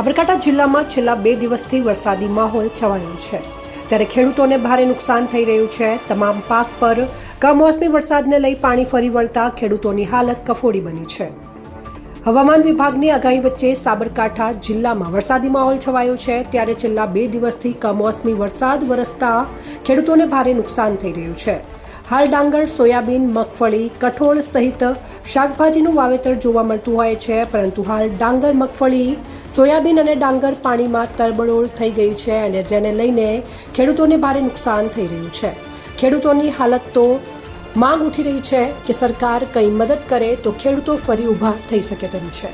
સાબરકાંઠા જિલ્લામાં છેલ્લા 2 દિવસથી વરસાદી માહોલ છવાયો છે, ત્યારે ખેડૂતોને ભારે નુકસાન થઈ રહ્યું છે। તમામ પાક પર કમોસમી વરસાદને લઈ પાણી ફરી વળતા ખેડૂતોની હાલત કફોડી બની છે। હવામાન વિભાગની આગાહી વચ્ચે સાબરકાંઠા જિલ્લામાં વરસાદી માહોલ છવાયો છે, ત્યારે છેલ્લા 2 દિવસથી કમોસમી વરસાદ વરસતા ખેડૂતોને ભારે નુકસાન થઈ રહ્યું છે। હાલ ડાંગર, સોયાબીન, મગફળી, કઠોળ સહિત શાકભાજીનું વાવેતર જોવા મળતું હોય છે, પરંતુ હાલ ડાંગર, મગફળી, સોયાબીન અને ડાંગર પાણીમાં તરબડોળ થઈ ગયું છે અને જેને લઈને ખેડૂતોને ભારે નુકસાન થઈ રહ્યું છે। ખેડૂતોની હાલત તો માંગ ઉઠી રહી છે કે સરકાર કંઈ મદદ કરે તો ખેડૂતો ફરી ઊભા થઈ શકે તેમ છે।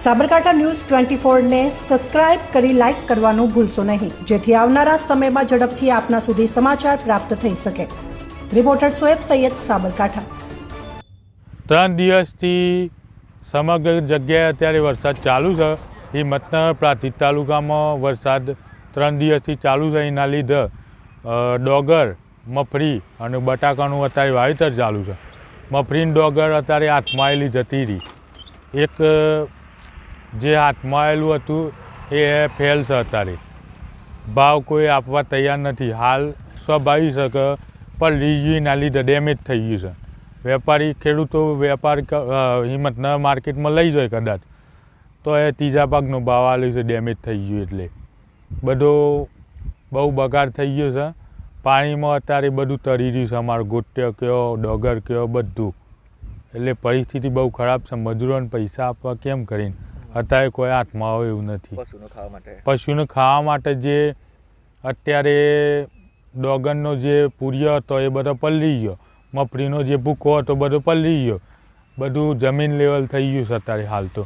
સાબરકાંઠા ન્યૂઝ 24 ને સબસ્ક્રાઇબ કરી લાઇક કરવાનું ભૂલશો નહીં, જેથી આવનારા સમયમાં ઝડપથી આપના સુધી સમાચાર પ્રાપ્ત થઈ શકે। રિપોર્ટર સોએબ સૈયદ, સાબરકાંઠા। 3 દિવસથી સમગ્ર જગ્યાએ અત્યારે વરસાદ ચાલુ છે। હિંમતનગર પ્રાંતિજ તાલુકામાં વરસાદ 3 દિવસથી ચાલુ છે। એના લીધે ડોગર, મગફળી અને બટાકાનું અત્યારે વાવેતર ચાલુ છે। મગફળી ડોગર અત્યારે હાથમાં આવેલી જતી રહી। એક જે હાથમાં આવેલું હતું એ ફેલ છે। અત્યારે ભાવ કોઈ આપવા તૈયાર નથી। હાલ સ્વાભાવિક છે કે પલળીના લીધે ડેમેજ થઈ ગયું છે। વેપારી ખેડૂતો વેપાર હિંમતનગર માર્કેટમાં લઈ જાય કદાચ તો એ ત્રીજા ભાગનો ભાવ આવેલો છે। ડેમેજ થઈ ગયું એટલે બધો બહુ બગાડ થઈ ગયો છે। પાણીમાં અત્યારે બધું તરી રહ્યું છે। અમારું ગોટ્યો કયો, ડોગર કયો, બધું એટલે પરિસ્થિતિ બહુ ખરાબ છે। મજૂરોને પૈસા આપવા કેમ કરીને અત્યારે કોઈ હાથમાં આવે એવું નથી। પશુને ખાવા માટે જે અત્યારે ડોગરનો જે પૂર્યો હતો એ બધો પલળી ગયો। મગફળીનો જે ભૂકો હતો બધો પલળી ગયો। બધું જમીન લેવલ થઈ ગયું છે અત્યારે હાલ તો।